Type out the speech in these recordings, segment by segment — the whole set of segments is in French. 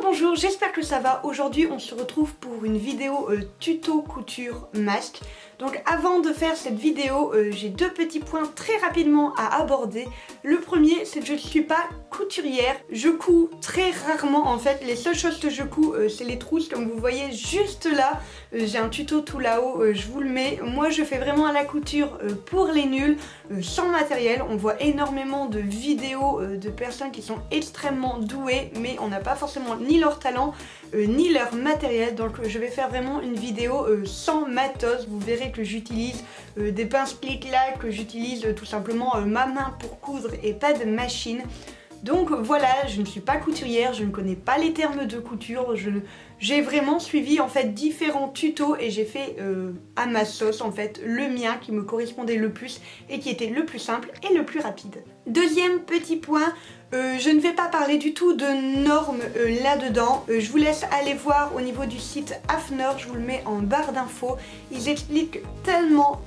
Bonjour, j'espère que ça va. Aujourd'hui on se retrouve pour une vidéo tuto couture masque. Donc avant de faire cette vidéo, j'ai deux petits points très rapidement à aborder. Le premier, c'est que je ne suis pas couturière. Je couds très rarement en fait. Les seules choses que je couds, c'est les trousses comme vous voyez juste là. J'ai un tuto tout là-haut, je vous le mets. Moi je fais vraiment à la couture pour les nuls, sans matériel. On voit énormément de vidéos de personnes qui sont extrêmement douées, mais on n'a pas forcément ni leur talent, ni leur matériel. Donc je vais faire vraiment une vidéo sans matos. Vous verrez que j'utilise des pinces clic-clac, que j'utilise tout simplement ma main pour coudre et pas de machine. Donc voilà, je ne suis pas couturière, je ne connais pas les termes de couture, j'ai vraiment suivi en fait différents tutos et j'ai fait à ma sauce en fait le mien qui me correspondait le plus et qui était le plus simple et le plus rapide. Deuxième petit point, je ne vais pas parler du tout de normes là-dedans, je vous laisse aller voir au niveau du site AFNOR, je vous le mets en barre d'infos, ils expliquent tellement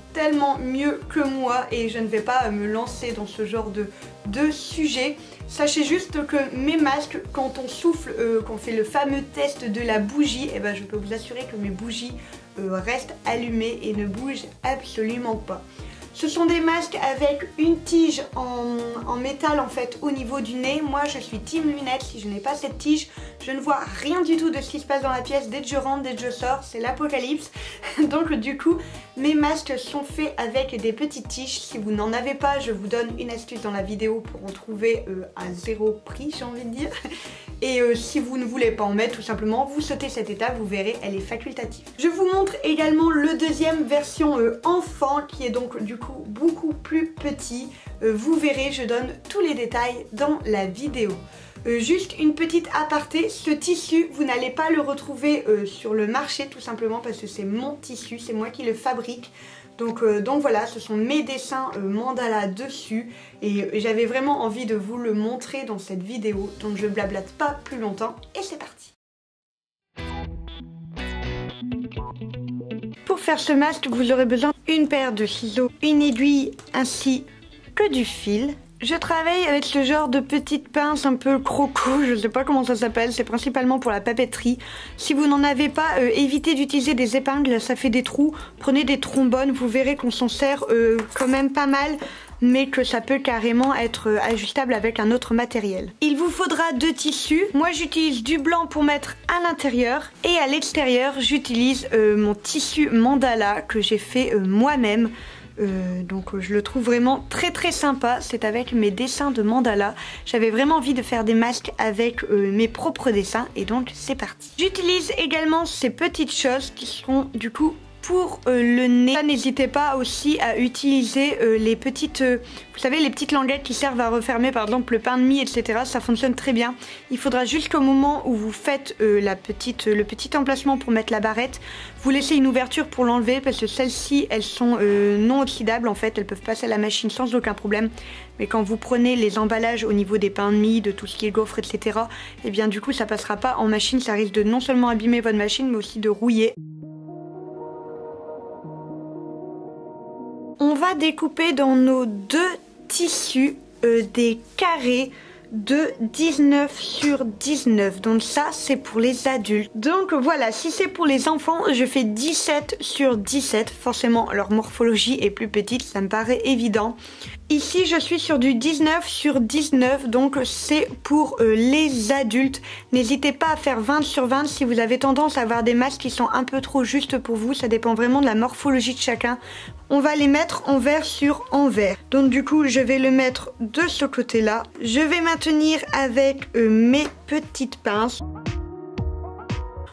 mieux que moi et je ne vais pas me lancer dans ce genre de sujet. Sachez juste que mes masques, quand on souffle, qu'on fait le fameux test de la bougie, et ben je peux vous assurer que mes bougies restent allumées et ne bougent absolument pas. Ce sont des masques avec une tige en métal en fait au niveau du nez. Moi je suis team lunettes, si je n'ai pas cette tige, je ne vois rien du tout de ce qui se passe dans la pièce. Dès que je rentre, dès que je sors, c'est l'apocalypse. Donc du coup, mes masques sont faits avec des petites tiges. Si vous n'en avez pas, je vous donne une astuce dans la vidéo pour en trouver à zéro prix, j'ai envie de dire. Et si vous ne voulez pas en mettre, tout simplement, vous sautez cette étape, vous verrez, elle est facultative. Je vous montre également le deuxième version enfant, qui est donc du coup beaucoup plus petit. Vous verrez, je donne tous les détails dans la vidéo. Juste une petite aparté, ce tissu, vous n'allez pas le retrouver sur le marché tout simplement parce que c'est mon tissu, c'est moi qui le fabrique. Donc voilà, ce sont mes dessins mandala dessus et j'avais vraiment envie de vous le montrer dans cette vidéo. Donc je blablate pas plus longtemps et c'est parti. Pour faire ce masque, vous aurez besoin d'une paire de ciseaux, une aiguille ainsi que du fil. Je travaille avec ce genre de petites pinces un peu croco, je sais pas comment ça s'appelle, c'est principalement pour la papeterie. Si vous n'en avez pas, évitez d'utiliser des épingles, ça fait des trous. Prenez des trombones, vous verrez qu'on s'en sert quand même pas mal, mais que ça peut carrément être ajustable avec un autre matériel. Il vous faudra deux tissus. Moi j'utilise du blanc pour mettre à l'intérieur et à l'extérieur j'utilise mon tissu mandala que j'ai fait moi-même. Donc je le trouve vraiment très sympa, c'est avec mes dessins de mandala. J'avais vraiment envie de faire des masques avec mes propres dessins et donc c'est parti. J'utilise également ces petites choses qui seront du coup pour le nez. N'hésitez pas aussi à utiliser les petites, vous savez, les petites languettes qui servent à refermer par exemple le pain de mie, etc. Ça fonctionne très bien. Il faudra juste qu'au moment où vous faites le petit emplacement pour mettre la barrette, vous laissez une ouverture pour l'enlever parce que celles-ci, elles sont non oxydables en fait. Elles peuvent passer à la machine sans aucun problème. Mais quand vous prenez les emballages au niveau des pains de mie, de tout ce qui est gaufre, etc. Et bien du coup, ça passera pas en machine. Ça risque de non seulement abîmer votre machine, mais aussi de rouiller. On va découper dans nos deux tissus des carrés de 19 sur 19. Donc ça c'est pour les adultes. Donc voilà, si c'est pour les enfants, je fais 17 sur 17. Forcément leur morphologie est plus petite, ça me paraît évident. Ici je suis sur du 19 sur 19, donc c'est pour les adultes. N'hésitez pas à faire 20 sur 20 si vous avez tendance à avoir des masques qui sont un peu trop justes pour vous. Ça dépend vraiment de la morphologie de chacun. On va les mettre envers sur envers. Donc du coup je vais le mettre de ce côté là. Je vais maintenir avec mes petites pinces.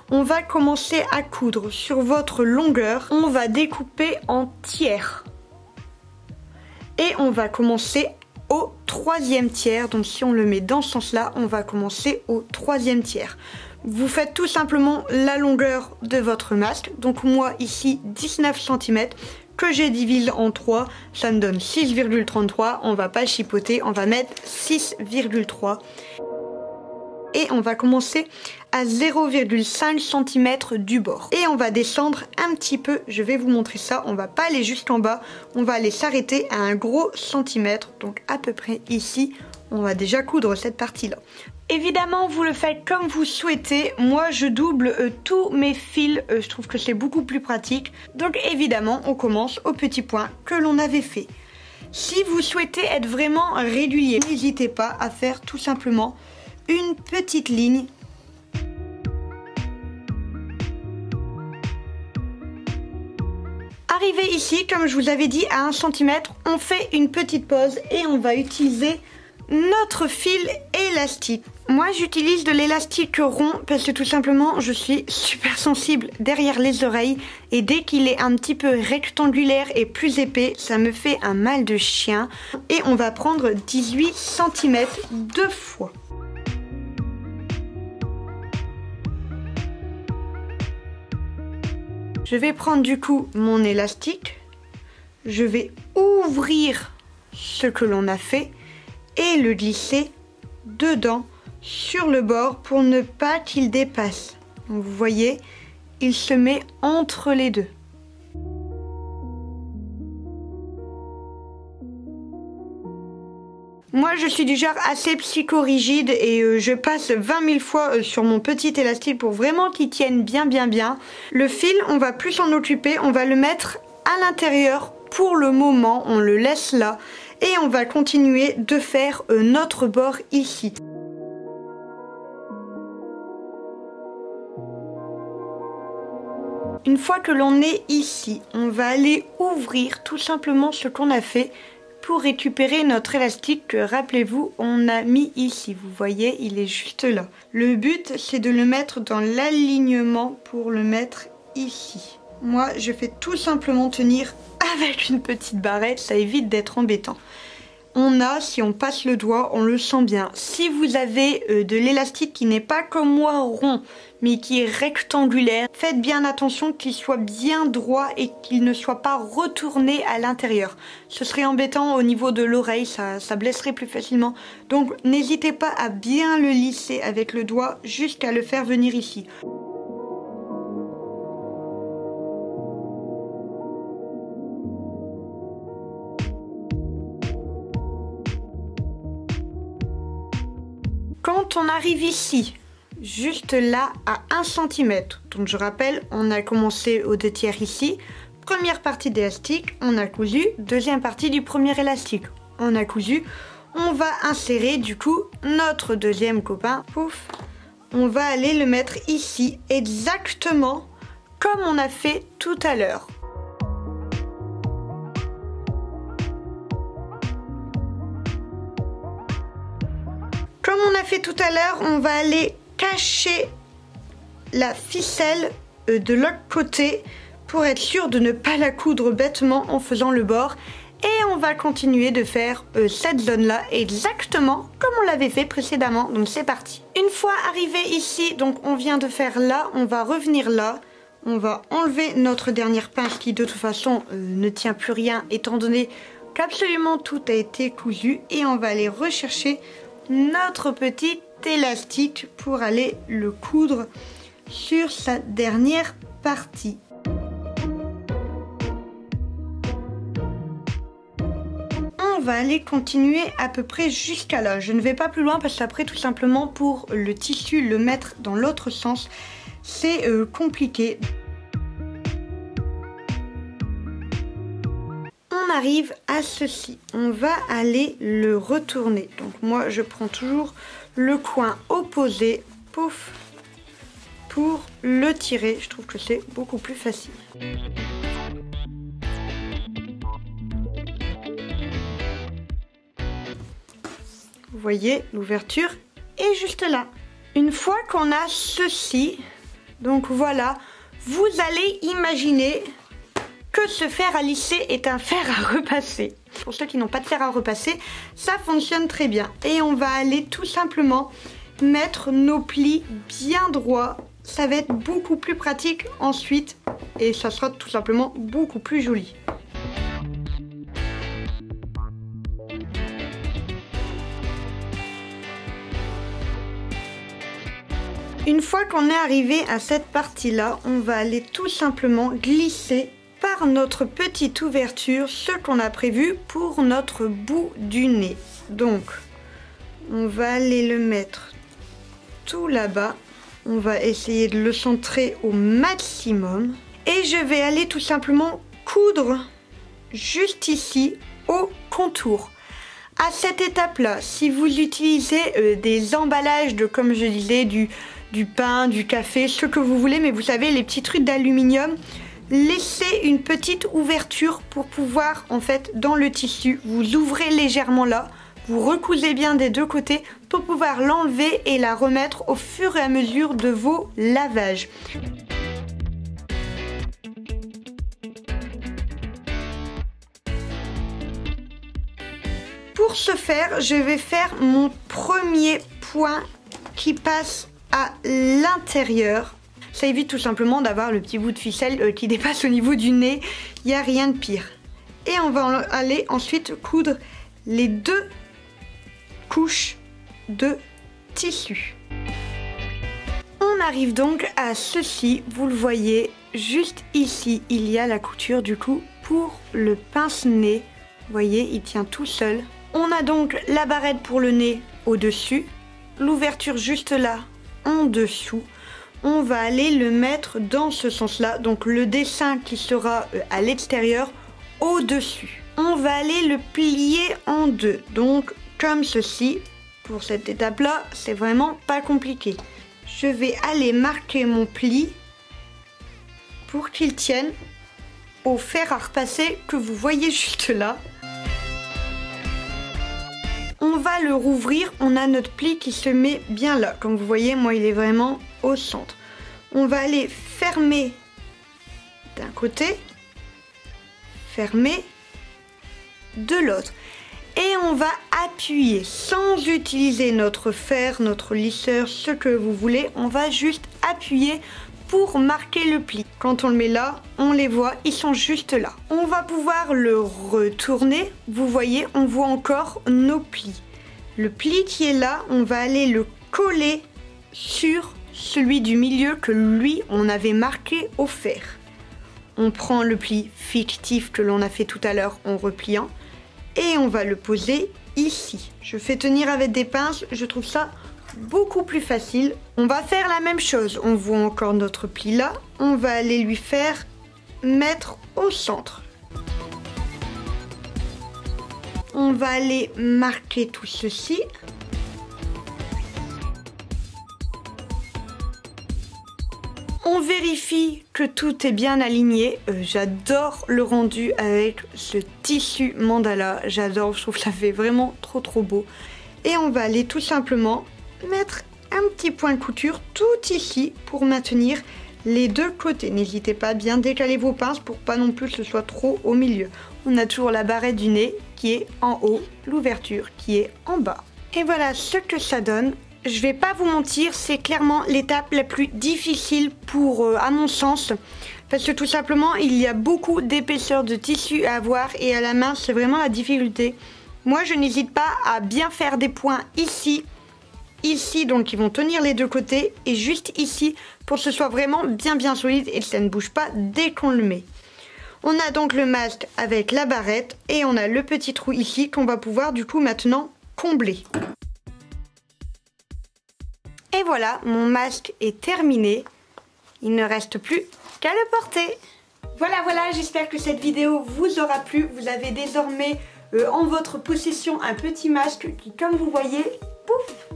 On va commencer à coudre sur votre longueur. On va découper en tiers. Et on va commencer au troisième tiers. Donc si on le met dans ce sens là, on va commencer au troisième tiers. Vous faites tout simplement la longueur de votre masque. Donc moi ici 19 cm que j'ai divisé en 3, ça me donne 6,33. On va pas chipoter, on va mettre 6,3. et on va commencer à 0,5 cm du bord. Et on va descendre un petit peu, je vais vous montrer ça, on va pas aller jusqu'en bas, on va aller s'arrêter à un gros centimètre, donc à peu près ici, on va déjà coudre cette partie-là. Évidemment, vous le faites comme vous souhaitez. Moi, je double tous mes fils. Je trouve que c'est beaucoup plus pratique. Donc, évidemment, on commence au petit point que l'on avait fait. Si vous souhaitez être vraiment régulier, n'hésitez pas à faire tout simplement une petite ligne. Arrivé ici, comme je vous avais dit, à 1 cm, on fait une petite pause et on va utiliser notre fil élastique. Moi j'utilise de l'élastique rond parce que tout simplement je suis super sensible derrière les oreilles et dès qu'il est un petit peu rectangulaire et plus épais, ça me fait un mal de chien. Et on va prendre 18 cm deux fois. Je vais prendre du coup mon élastique, je vais ouvrir ce que l'on a fait et le glisser dedans sur le bord pour ne pas qu'il dépasse. Donc vous voyez, il se met entre les deux. Moi je suis du genre assez psychorigide et je passe 20 000 fois sur mon petit élastique pour vraiment qu'il tienne bien. Le fil, on va plus s'en occuper, on va le mettre à l'intérieur pour le moment, on le laisse là et on va continuer de faire notre bord ici. Une fois que l'on est ici, on va aller ouvrir tout simplement ce qu'on a fait pour récupérer notre élastique que, rappelez-vous, on a mis ici. Vous voyez, il est juste là. Le but, c'est de le mettre dans l'alignement pour le mettre ici. Moi, je fais tout simplement tenir avec une petite barrette, ça évite d'être embêtant. On a, si on passe le doigt, on le sent bien. Si vous avez de l'élastique qui n'est pas comme moi rond, mais qui est rectangulaire, faites bien attention qu'il soit bien droit et qu'il ne soit pas retourné à l'intérieur. Ce serait embêtant au niveau de l'oreille, ça blesserait plus facilement. Donc n'hésitez pas à bien le lisser avec le doigt jusqu'à le faire venir ici. Quand on arrive ici, juste là à 1 cm, donc je rappelle, on a commencé au 2/3 ici, première partie d'élastique, on a cousu, deuxième partie du premier élastique, on a cousu, on va insérer du coup notre deuxième copain, pouf, on va aller le mettre ici, exactement comme on a fait tout à l'heure. Comme on a fait tout à l'heure, on va aller cacher la ficelle de l'autre côté pour être sûr de ne pas la coudre bêtement en faisant le bord. Et on va continuer de faire cette zone-là exactement comme on l'avait fait précédemment. Donc c'est parti. Une fois arrivé ici, donc on vient de faire là, on va revenir là. On va enlever notre dernière pince qui de toute façon ne tient plus rien étant donné qu'absolument tout a été cousu. Et on va aller rechercher notre petit élastique pour aller le coudre sur sa dernière partie. On va aller continuer à peu près jusqu'à là. Je ne vais pas plus loin parce qu'après tout simplement pour le tissu le mettre dans l'autre sens c'est compliqué. On arrive à ceci, on va aller le retourner. Donc moi je prends toujours le coin opposé, pouf, pour le tirer. Je trouve que c'est beaucoup plus facile. Vous voyez, l'ouverture est juste là. Une fois qu'on a ceci, donc voilà, vous allez imaginer que ce fer à lisser est un fer à repasser. Pour ceux qui n'ont pas de fer à repasser, ça fonctionne très bien. Et on va aller tout simplement mettre nos plis bien droits. Ça va être beaucoup plus pratique ensuite et ça sera tout simplement beaucoup plus joli. Une fois qu'on est arrivé à cette partie-là, on va aller tout simplement glisser par notre petite ouverture ce qu'on a prévu pour notre bout du nez. Donc, on va aller le mettre tout là-bas. On va essayer de le centrer au maximum. Et je vais aller tout simplement coudre juste ici au contour. À cette étape-là, si vous utilisez des emballages de, comme je disais, du pain, du café, ce que vous voulez, mais vous savez, les petits trucs d'aluminium, laissez une petite ouverture pour pouvoir, en fait, dans le tissu, vous ouvrez légèrement là, vous recousez bien des deux côtés pour pouvoir l'enlever et la remettre au fur et à mesure de vos lavages. Pour ce faire, je vais faire mon premier point qui passe à l'intérieur. Ça évite tout simplement d'avoir le petit bout de ficelle qui dépasse au niveau du nez. Il n'y a rien de pire. Et on va aller ensuite coudre les deux couches de tissu. On arrive donc à ceci, vous le voyez, juste ici, il y a la couture du coup pour le pince-nez. Vous voyez, il tient tout seul. On a donc la barrette pour le nez au-dessus, l'ouverture juste là en dessous. On va aller le mettre dans ce sens-là, donc le dessin qui sera à l'extérieur au-dessus. On va aller le plier en deux, donc comme ceci. Pour cette étape-là, c'est vraiment pas compliqué. Je vais aller marquer mon pli pour qu'il tienne au fer à repasser que vous voyez juste là. On va le rouvrir, on a notre pli qui se met bien là. Comme vous voyez, moi il est vraiment au centre. On va aller fermer d'un côté, fermer de l'autre. Et on va appuyer sans utiliser notre fer, notre lisseur, ce que vous voulez. On va juste appuyer pour marquer le pli. Quand on le met là, on les voit, ils sont juste là. On va pouvoir le retourner. Vous voyez, on voit encore nos plis. Le pli qui est là, on va aller le coller sur celui du milieu que lui, on avait marqué au fer. On prend le pli fictif que l'on a fait tout à l'heure en repliant. Et on va le poser ici. Je fais tenir avec des pinces, je trouve ça beaucoup plus facile. On va faire la même chose, on voit encore notre pli là. On va aller lui faire mettre au centre. On va aller marquer tout ceci. On vérifie que tout est bien aligné. J'adore le rendu avec ce tissu mandala. J'adore, je trouve que ça fait vraiment trop beau. Et on va aller tout simplement mettre un petit point de couture tout ici pour maintenir les deux côtés. N'hésitez pas à bien décaler vos pinces pour pas non plus que ce soit trop au milieu. On a toujours la barrette du nez qui est en haut, l'ouverture qui est en bas. Et voilà ce que ça donne. Je vais pas vous mentir, c'est clairement l'étape la plus difficile à mon sens, parce que tout simplement il y a beaucoup d'épaisseur de tissu à avoir et à la main c'est vraiment la difficulté. Moi je n'hésite pas à bien faire des points ici, donc ils vont tenir les deux côtés et juste ici pour que ce soit vraiment bien solide et que ça ne bouge pas dès qu'on le met. On a donc le masque avec la barrette et on a le petit trou ici qu'on va pouvoir du coup maintenant combler. Et voilà, mon masque est terminé. Il ne reste plus qu'à le porter. Voilà, j'espère que cette vidéo vous aura plu. Vous avez désormais en votre possession un petit masque qui, comme vous voyez, pouf,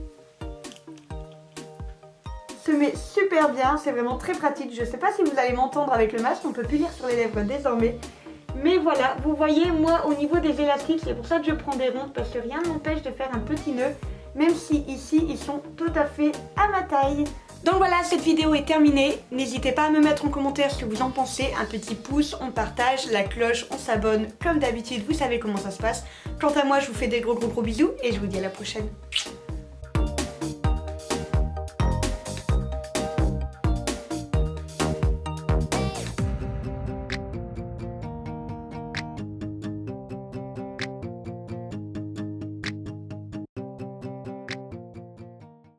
se met super bien. C'est vraiment très pratique. Je ne sais pas si vous allez m'entendre avec le masque. On ne peut plus lire sur les lèvres désormais. Mais voilà, vous voyez, moi, au niveau des élastiques, c'est pour ça que je prends des rondes, parce que rien ne m'empêche de faire un petit nœud. Même si ici ils sont tout à fait à ma taille. Donc voilà, cette vidéo est terminée. N'hésitez pas à me mettre en commentaire ce que vous en pensez. Un petit pouce, on partage, la cloche, on s'abonne. Comme d'habitude, vous savez comment ça se passe. Quant à moi, je vous fais des gros bisous et je vous dis à la prochaine.